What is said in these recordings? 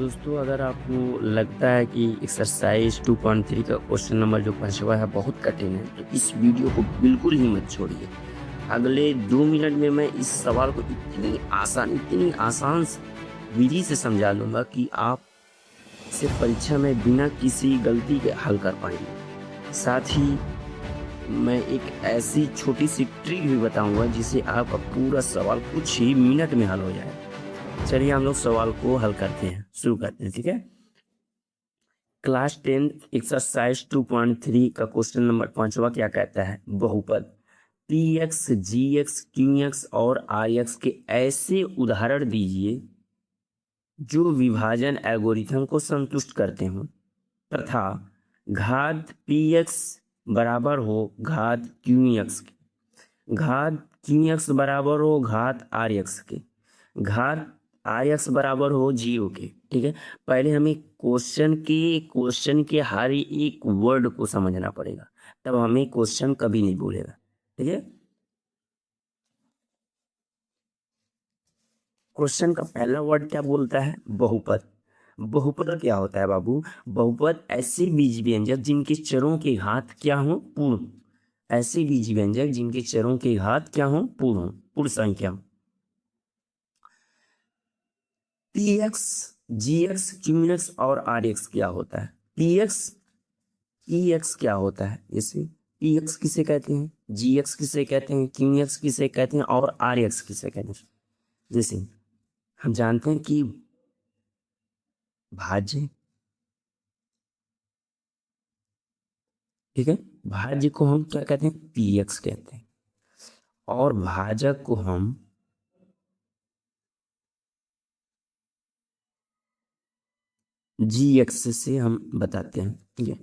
दोस्तों, अगर आपको लगता है कि एक्सरसाइज 2.3 का क्वेश्चन नंबर जो 5वां है बहुत कठिन है, तो इस वीडियो को बिल्कुल ही मत छोड़िए। अगले 2 मिनट में मैं इस सवाल को इतनी आसान विधि से समझा लूँगा कि आप इसे परीक्षा में बिना किसी गलती के हल कर पाएँगे। साथ ही मैं एक ऐसी छोटी-सी ट्रिक भी बताऊँगा जिससे आपका पूरा सवाल कुछ ही मिनट में हल हो जाएगा। चलिए हम लोग सवाल को हल करते हैं, शुरू करते हैं, ठीक है? क्लास 10 एक्सरसाइज 2.3 का क्वेश्चन नंबर 5वां क्या कहता है? बहुपद पी एक्स जी एक्स क्यू एक्स और आर एक्स के ऐसे उदाहरण दीजिए जो विभाजन एल्गोरिथम को संतुष्ट करते हों तथा घात पी एक्स बराबर हो घात क्यू एक्स के, घात क्यू एक्स बराबर हो घात आर एक्स के, घात आर एक्स बराबर हो 0 के। ठीक है, पहले हमें क्वेश्चन के हर एक वर्ड को समझना पड़ेगा, तब हमें क्वेश्चन कभी नहीं भूलेगा। ठीक है, क्वेश्चन का पहला वर्ड क्या बोलता है? बहुपद। बहुपद क्या होता है बाबू? बहुपद ऐसे बीज व्यंजक जिनके चरों के घात क्या हो? पूर्ण। ऐसे बीज व्यंजक जिनके चरों के घात क्या हो? पूर्ण हो, पूर्ण संख्या। पी एक्स जी एक्स क्यू एक्स और आर एक्स क्या होता है? पी एक्स क्या होता है? इसे पी एक्स किसे कहते हैं, जी एक्स किसे कहते हैं, क्यू एक्स किसे कहते हैं और आर एक्स किसे कहते हैं? जैसे हम जानते हैं कि भाज्य, ठीक है, भाज्य को हम क्या कहते हैं? पी एक्स कहते हैं, और भाजक को हम जी एक्स से हम बताते हैं। ठीक है,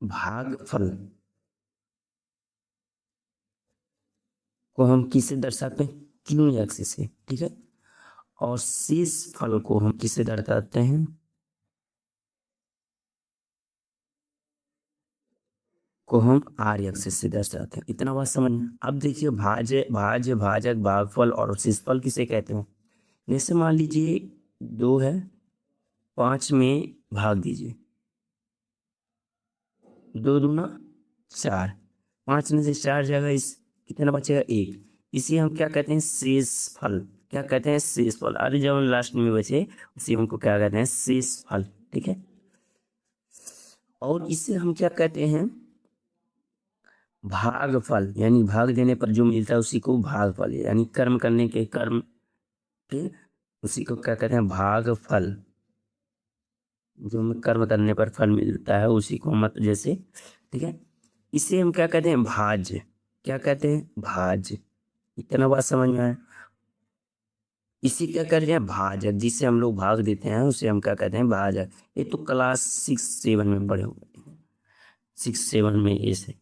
भागफल को हम किसे दर्शाते हैं? क्यू एक्स से। ठीक है, और शेष फल को हम किसे दर्शाते हैं? को हम आर एक्स से दर्शाते हैं। इतना बात समझ में? अब देखिए, भाज्य भाजक भागफल और शेषफल किसे कहते हैं? जैसे मान लीजिए 2 है, 5 में भाग दीजिए, 2 दूना 4, 5 में से 4 जाएगा, इस कितना बचेगा? 1। इसे हम क्या कहते हैं? शेष फल। क्या कहते हैं? शेष फल। अरे जब लास्ट में बचे उसे हमको क्या कहते हैं? शेष फल। ठीक है, और इसे हम क्या कहते हैं? भागफल, यानी भाग देने पर जो मिलता है उसी को भागफल, यानी कर्म करने के कर्म के उसी को क्या कहते हैं? भागफल। जो हमें कर्म करने पर फल मिलता है उसी को मत जैसे। ठीक है, इसे हम क्या कहते हैं? भाज्य। क्या कहते हैं? भाज्य। इतना बात समझ में आया? इसी क्या कहते हैं? भाजक। जिससे हम लोग भाग देते हैं उसे हम क्या कहते हैं? भाजक। ये तो क्लास 6-7 में पढ़े होंगे, 6-7 में ऐसे।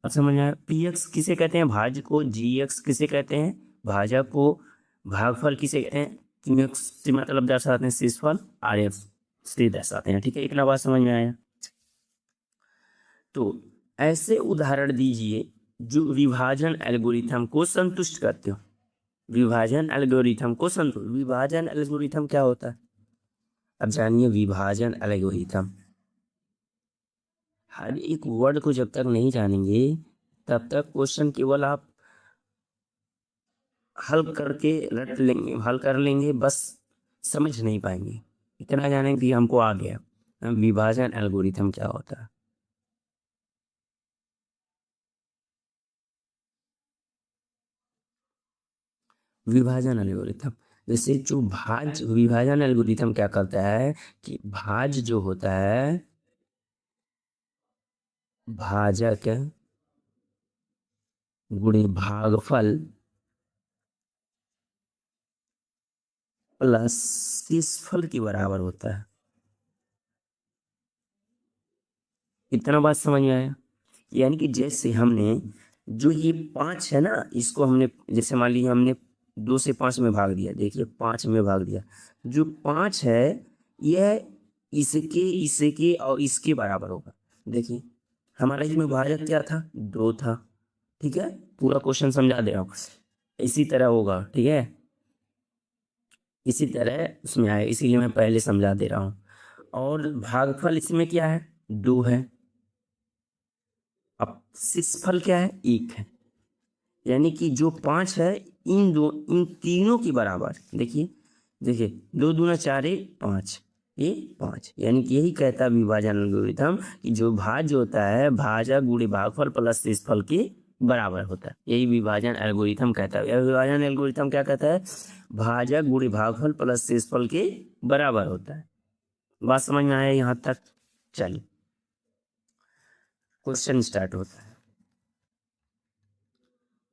अब समझ में आया? पी एक्स किसे कहते हैं? भाज्य को। जी एक्स किसे कहते हैं? भाजक को। भागफल किसे कहते हैं? क्यू एक्स से मतलब दर्शाते हैं शेषफल, आर एक्स से दर्शाते हैं। ठीक है, इतना बात समझ में आया? तो ऐसे उदाहरण दीजिए जो विभाजन एल्गोरिथम को संतुष्ट करते हो। विभाजन एल्गोरिथम को संतुष्ट, विभाजन एल्गोरिथम क्या होता है? अब जानिए विभाजन एल्गोरिथम। हर एक वर्ड को जब तक नहीं जानेंगे तब तक क्वेश्चन केवल आप हल करके रट लेंगे, हल कर लेंगे, बस समझ नहीं पाएंगे। इतना जाने कि हमको आ गया विभाजन एल्गोरिथम क्या होता है। विभाजन एल्गोरिथम, जैसे जो विभाजन एल्गोरिथम क्या करता है कि भाज जो होता है, भाजक गुणे भागफल प्लस शेषफल के बराबर होता है। इतना बात समझ में आया? यानी कि जैसे हमने जो ये 5 है ना, इसको हमने जैसे मान लीजिए हमने 2 से 5 में भाग दिया। देखिए 5 में भाग दिया, जो 5 है यह इसके इसके और इसके बराबर होगा। देखिए हमारा इसमें भाजक क्या था? 2 था। ठीक है, पूरा क्वेश्चन समझा दे रहा हूँ, इसी तरह होगा। ठीक है, इसी तरह उसमें आए, इसीलिए मैं पहले समझा दे रहा हूँ। और भागफल इसमें क्या है, 2 है। अब शेषफल क्या है, 1 है। यानी कि जो 5 है इन तीनों की बराबर। देखिए देखिए, 2 दूना 4 1 5, ये 5। यानी कि यही कहता है विभाजन एल्गोरिथम कि जो भाज्य होता है भाजक गुणे भागफल प्लस शेषफल के बराबर होता है। यही विभाजन एल्गोरिथम कहता है। यह विभाजन एल्गोरिथम क्या कहता है, भाजक गुणे भागफल प्लस शेषफल के बराबर होता है। बात समझ में आया यहाँ तक? चलिए क्वेश्चन स्टार्ट होता है।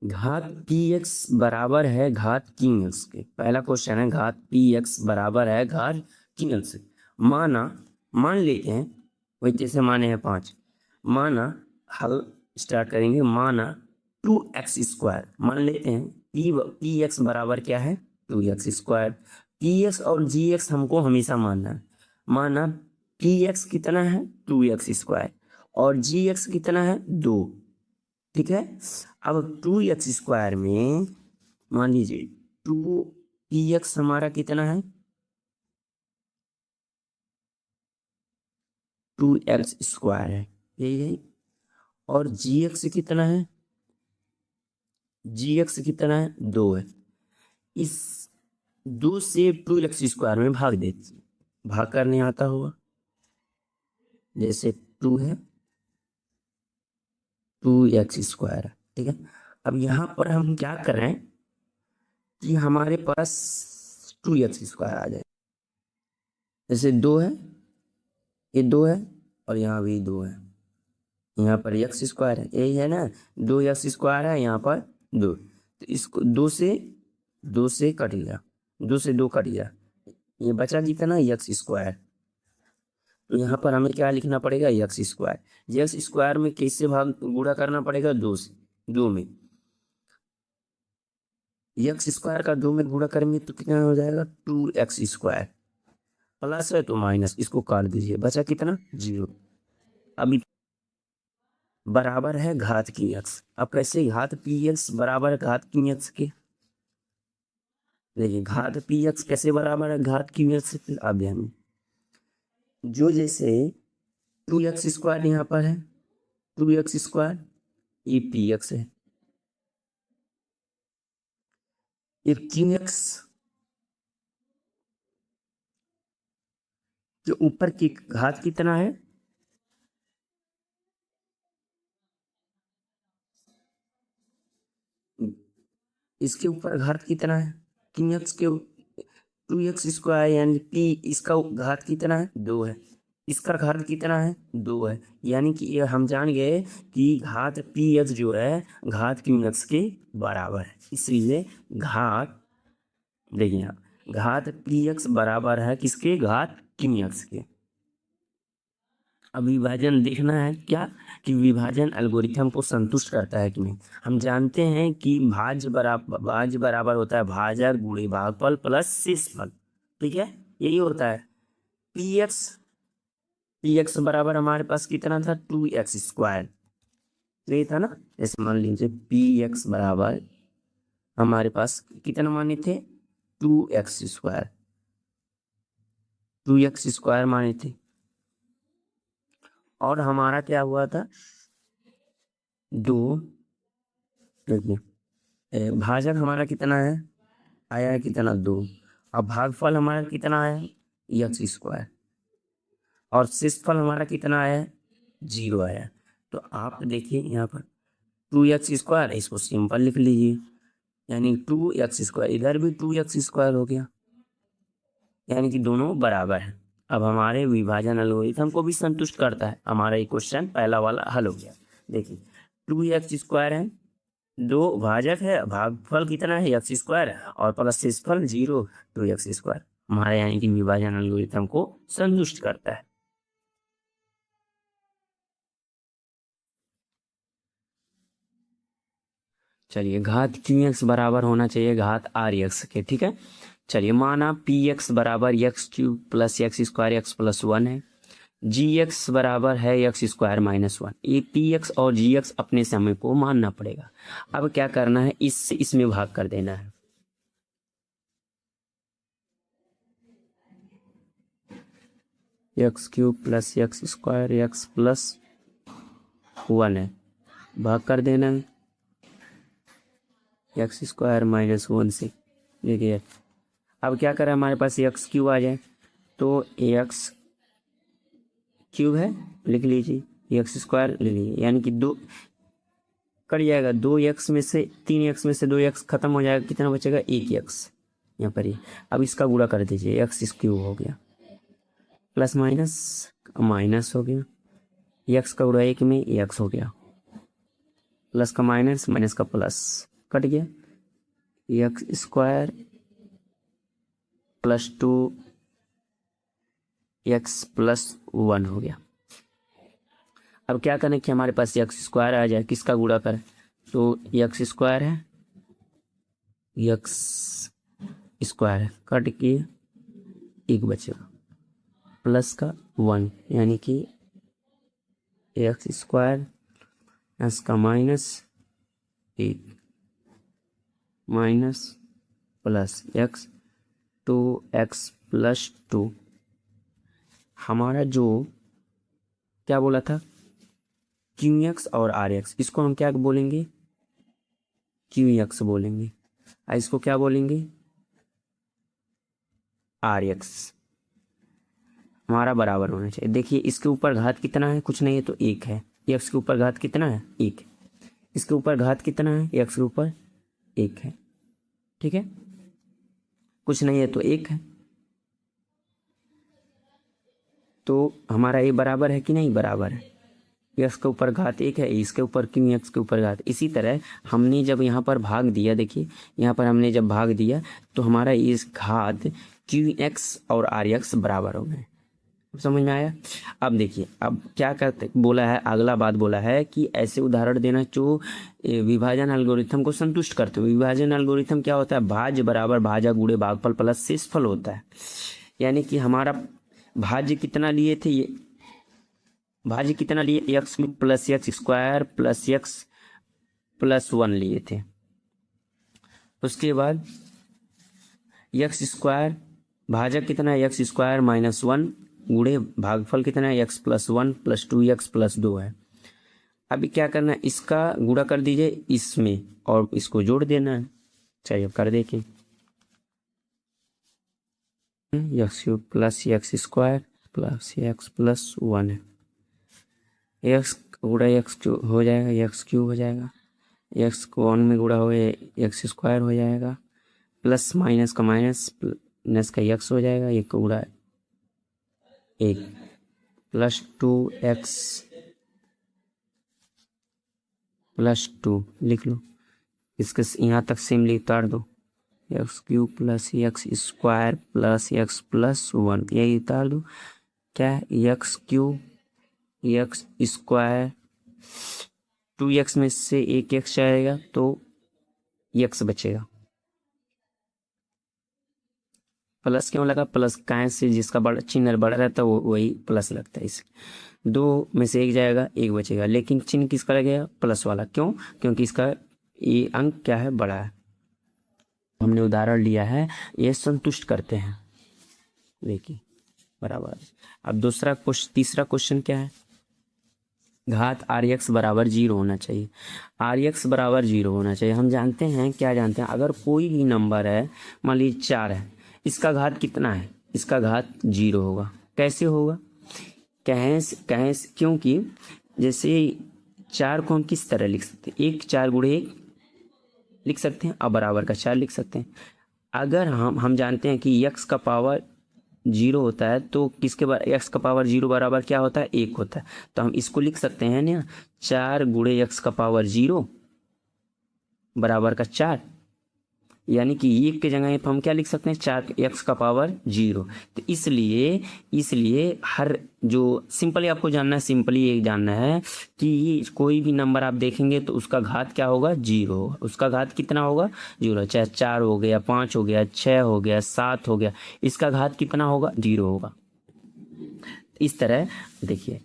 घात पी एक्स बराबर है घात किंग एक्स के। पहला क्वेश्चन है घात पी एक्स बराबर है घात किंग एक्स। मान लेते हैं वही जैसे माने हैं 5। माना, हल स्टार्ट करेंगे। माना 2x² मान लेते हैं। पी एक्स बराबर क्या है, 2x²। पी एक्स और जी एक्स हमको हमेशा मानना है। माना पी एक्स कितना है, 2x² और जी एक्स कितना है, 2। ठीक है। अब 2x² में मान लीजिए 2px हमारा कितना है, 2x² है, यही है। और gx कितना है, gx कितना है, 2 है। इस 2 से 2x² में भाग देते, भाग करने आता होगा। जैसे 2 है, 2x² है। ठीक है। अब यहाँ पर हम क्या कर रहे हैं कि हमारे पास 2x² आ जाए। जैसे 2 है, ये 2 है और यहाँ भी 2 है। यहाँ पर x² है, यही है ना, 2x² है, यहाँ पर 2। तो इसको 2 से कट गया, 2 से 2 कट गया, ये बचा कितना, x²। तो यहाँ पर हमें क्या लिखना पड़ेगा, x²। x² में किससे भाग गुणा करना पड़ेगा, 2 से। 2 में x² का 2 में गुणा करेंगे तो कितना हो जाएगा, 2x²। प्लस है तो माइनस, इसको काट दीजिए, बचा कितना, 0। अभी बराबर है घात की एक्स। अब कैसे, घात पी एक्स बराबर घात की एक्स के। देखिए घात पी एक्स कैसे बराबर है घात की एक्स के। अब ध्यान, जो जैसे 2x² यहाँ पर है, 2x² ये पी एक्स है। ये क्यू एक्स जो ऊपर की घात कितना है, इसके ऊपर घात कितना है, क्यू एक्स के 2x², यानी पी, इसका घात कितना है, 2 है। इसका घात कितना है, 2 है। यानी कि ये हम जान गए कि घात पी एक्स जो है घात क्यू एक्स के बराबर है। इसलिए घात, देखिए आप, घात पी एक्स बराबर है किसके, घात क्यू एक्स के। अब विभाजन देखना है क्या, कि विभाजन एल्गोरिथम को संतुष्ट करता है कि नहीं। हम जानते हैं कि भाज्य बराबर होता है भाजक गुणे भागफल प्लस शेषफल। ठीक है, यही होता है। पी एक्स बराबर हमारे पास कितना था, 2x²। तो ये था ना। जैसे मान लीजिए पी एक्स बराबर हमारे पास कितना माने थे, 2x², 2x² माने थे। और हमारा क्या हुआ था, 2। देखिए भाजक हमारा कितना है, आया है कितना, 2। अब भागफल हमारा कितना आया, x²। और शेषफल हमारा कितना आया है, 0 आया। तो आप देखिए यहाँ पर 2x², इसको सिंपल लिख लीजिए, यानी 2x², इधर भी 2x² हो गया, यानी कि दोनों बराबर हैं। अब हमारे विभाजन एल्गोरिथम को भी संतुष्ट करता है। हमारा ये क्वेश्चन पहला वाला हल हो गया। देखिए 2x² है, 2 भाजक है, भागफल कितना है, x² और प्लस शेषफल 0, 2x²। हमारे यानी कि विभाजन एल्गोरिथम को संतुष्ट करता है। चलिए घात क्यू एक्स बराबर होना चाहिए घात आर एक्स के। ठीक है। चलिए माना पी एक्स बराबर x³ प्लस x² x+1 है। जी एक्स बराबर है x² -1। ये पी एक्स और जी एक्स अपने से हमें को मानना पड़ेगा। अब क्या करना है, इससे इसमें भाग कर देना है। X cube plus x square x plus 1 है, भाग कर देना है एक्स स्क्वायर माइनस 1 से। देखिए अब क्या करें, हमारे पास एक्स क्यूब आ जाए तो एक्स क्यूब है लिख लीजिए, एक्स स्क्वायर लिख लीजिए, यानी कि 2 कट जाएगा, 2x में से 3x में से 2x खत्म हो जाएगा, कितना बचेगा 1x यहाँ पर ही। अब इसका गुणा कर दीजिए, एक्स क्यूब हो गया प्लस माइनस माइनस हो गया, एक्स का गुणा 1 में एक्स हो गया, प्लस का माइनस माइनस का प्लस कट गया, x square plus 2x plus 1 हो गया। अब क्या करें कि हमारे पास एक्स स्क्वायर आ जाए, किसका गुणा करें, तो एक्स स्क्वायर है, एक्स स्क्वायर कट के 1 बचेगा प्लस का 1, यानी कि एक्स स्क्वायर एक्स का minus 1 minus plus x 2x plus 2। हमारा जो क्या बोला था क्यू एक्स और आर एक्स, इसको हम क्या बोलेंगे क्यू एक्स बोलेंगे, और इसको क्या बोलेंगे आर एक्स। हमारा बराबर होना चाहिए। देखिए इसके ऊपर घात कितना है, कुछ नहीं है तो 1 है, एक्स के ऊपर घात कितना है 1, इसके ऊपर घात कितना है एक्स के ऊपर 1 है, ठीक है, कुछ नहीं है तो 1 है, तो हमारा ये बराबर है कि नहीं, बराबर है, एक्स के ऊपर घात 1 है, इसके ऊपर क्यू एक्स के ऊपर घात। इसी तरह हमने जब यहाँ पर भाग दिया, देखिए यहाँ पर हमने जब भाग दिया तो हमारा इस घात क्यू एक्स और आर एक्स बराबर हो गए। समझ में आया। अब देखिए अब क्या करते बोला है, अगला बात बोला है कि ऐसे उदाहरण देना जो विभाजन एल्गोरिथम को संतुष्ट करते हो। विभाजन एल्गोरिथम क्या होता है, भाज्य बराबर भाजा गुणे भागफल प्लस शेषफल होता है। यानी कि हमारा भाज्य कितना लिए थे, ये भाज्य कितना लिए x plus x square plus x plus 1 लिए थे। उसके बाद एक्स स्क्वायर भाजक कितना है एक्स स्क्वायर माइनस 1 गुणे भागफल कितना है x plus 1 plus 2x plus 2 है। अभी क्या करना है, इसका गुणा कर दीजिए इसमें और इसको जोड़ देना है। चलिए अब कर देखें, x cube plus x square plus x plus 1 है, एक्स गुणा एक्स हो जाएगा, एक्स क्यूब हो जाएगा, एक्स को 1 में गुणा हो एक्स स्क्वायर हो जाएगा, प्लस माइनस का माइनस का एक्स हो जाएगा, एक को गुणा 1 प्लस 2x प्लस 2 लिख लो, इसके यहाँ तक सिम्पली उतार दो, x cube plus x square plus x plus 1 यही उतार दो। क्या है x cube x square 2x में से एक एक्स जाएगा तो एक्स बचेगा, प्लस क्यों लगा, प्लस काहे से जिसका बड़ा चिन्ह बड़ा रहता है वो वही प्लस लगता है, इसलिए 2 में से 1 जाएगा 1 बचेगा, लेकिन चिन्ह किसका लगेगा प्लस वाला, क्यों, क्योंकि इसका ये अंक क्या है बड़ा है। हमने उदाहरण लिया है, ये संतुष्ट करते हैं, देखिए बराबर। अब तीसरा क्वेश्चन क्या है, घात आर एक्स बराबर 0 होना चाहिए, आर एक्स बराबर 0 होना चाहिए। हम जानते हैं, क्या जानते हैं, अगर कोई भी नंबर है, मान लीजिए 4 है, इसका घात कितना है, इसका घात 0 होगा। कैसे होगा, कहें क्योंकि जैसे 4 को हम किस तरह लिख सकते हैं, 1 4 गुणे 1 लिख सकते हैं और बराबर का 4 लिख सकते हैं। अगर हम जानते हैं कि x का पावर 0 होता है तो किसके x का पावर 0 बराबर क्या होता है 1 होता है, तो हम इसको लिख सकते हैं ना 4 गुणे x का पावर 0 बराबर का 4, यानी कि 1 के जगह हम क्या लिख सकते हैं 4x का पावर 0। तो इसलिए हर जो सिंपली आपको जानना है, सिंपली ये जानना है कि कोई भी नंबर आप देखेंगे तो उसका घात क्या होगा 0 होगा, उसका घात कितना होगा 0, चाहे 4 हो गया 5 हो गया 6 हो गया 7 हो गया, इसका घात कितना होगा 0 होगा। इस तरह देखिए,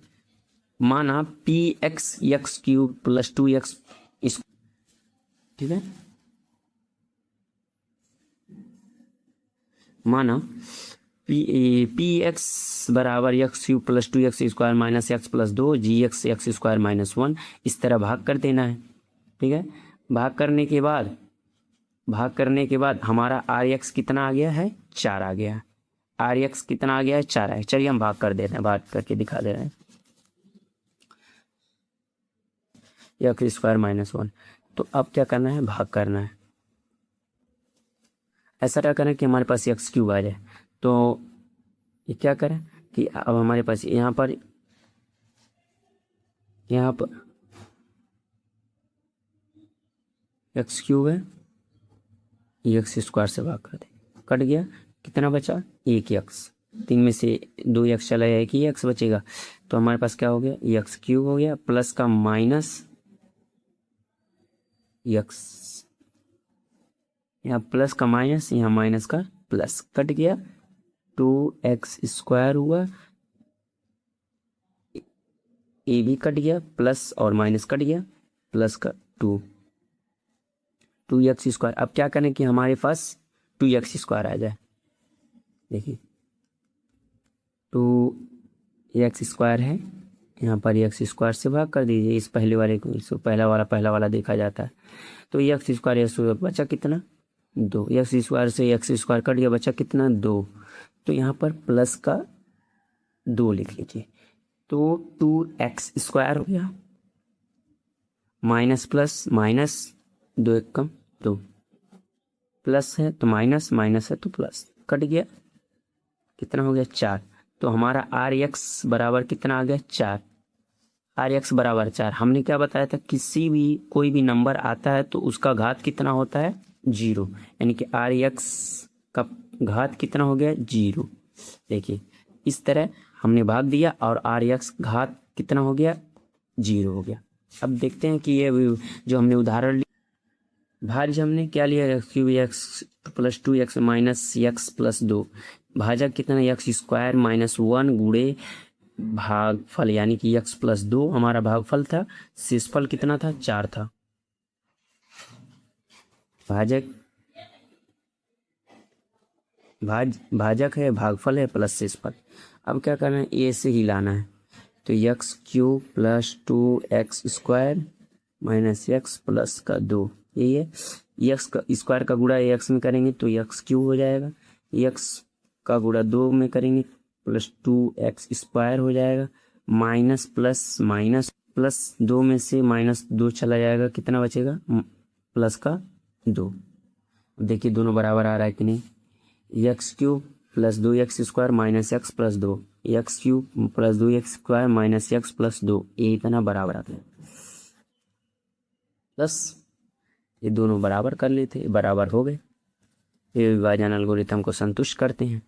माना P x cube plus 2x, इस ठीक है, माना पी एक्स बराबर x cube plus 2x² minus x plus 2 जी एक्स एक्स स्क्वायर माइनस 1, इस तरह भाग कर देना है। ठीक है, भाग करने के बाद हमारा आर एक्स कितना आ गया है, 4 आ गया है। आर एक्स कितना आ गया है, 4 है। चलिए हम भाग कर देते हैं, भाग करके दिखा दे रहे हैं। एक्स स्क्वायर माइनस 1, तो अब क्या करना है, भाग करना है। ऐसा क्या करें कि हमारे पास एक्स क्यूब आ जाए। तो ये क्या करें कि अब हमारे पास यहाँ पर एक्स क्यूब है, एक्स स्क्वायर से भाग कर दे, कट गया, कितना बचा, एक एक्स। 3 में से 2 एक्स चला जाए, एक ही एक्स बचेगा। तो हमारे पास क्या हो गया, एक्स क्यूब हो गया प्लस का माइनस एक्स, यहाँ प्लस का माइनस, यहाँ माइनस का प्लस, कट गया। 2x स्क्वायर हुआ, ए भी कट गया, प्लस और माइनस कट गया, प्लस का 2x स्क्वायर। अब क्या करें कि हमारे पास 2x स्क्वायर आ जाए। देखिए 2x स्क्वायर है, यहाँ पर एक्स स्क्वायर से भाग कर दीजिए। इस पहले वाले को, इसको पहला वाला देखा जाता है। तो एक्स स्क्वायर बचा कितना, 2। एक्स स्क्वायर से एक्स स्क्वायर कट गया, बचा कितना, 2। तो यहाँ पर प्लस का 2 लिख लीजिए। तो 2x स्क्वायर हो गया, माइनस प्लस माइनस, 2 एक कम 2, प्लस है तो माइनस, माइनस है तो प्लस, कट गया, कितना हो गया, 4। तो हमारा आर एक्स बराबर कितना आ गया, 4। आर एक्स बराबर 4। हमने क्या बताया था, कोई भी नंबर आता है तो उसका घात कितना होता है, 0। यानी कि आर एक्स का घात कितना हो गया, 0। देखिए इस तरह हमने भाग दिया और आर एक्स घात कितना हो गया, 0 हो गया। अब देखते हैं कि ये जो हमने उदाहरण लिया, भाज्य हमने क्या लिया, x cube x plus 2x minus x plus 2, भाजक कितना, एक्स स्क्वायर माइनस 1 गुणे भागफल, यानी कि एक्स प्लस 2 हमारा भागफल था, शेषफल कितना था, 4 था। भाजक है, भागफल है प्लस शेषफल। अब क्या करना है, ए से ही लाना है। तो x cube plus 2x square minus x plus का 2, यही है। एक्स का स्क्वायर का गुणा एक्स में करेंगे तो एक्स क्यूब हो जाएगा, एक्स का गुणा 2 में करेंगे प्लस 2x स्क्वायर हो जाएगा, माइनस प्लस माइनस, प्लस 2 में से माइनस 2 चला जाएगा, कितना बचेगा, प्लस का 2। देखिए दोनों बराबर आ रहा है कि नहीं, x cube plus 2x square minus x plus 2, x cube plus 2x square minus x plus 2, ये इतना बराबर आता है। प्लस ये दोनों बराबर कर लेते, बराबर हो गए। ये विभाजन एल्गोरिथम को संतुष्ट करते हैं।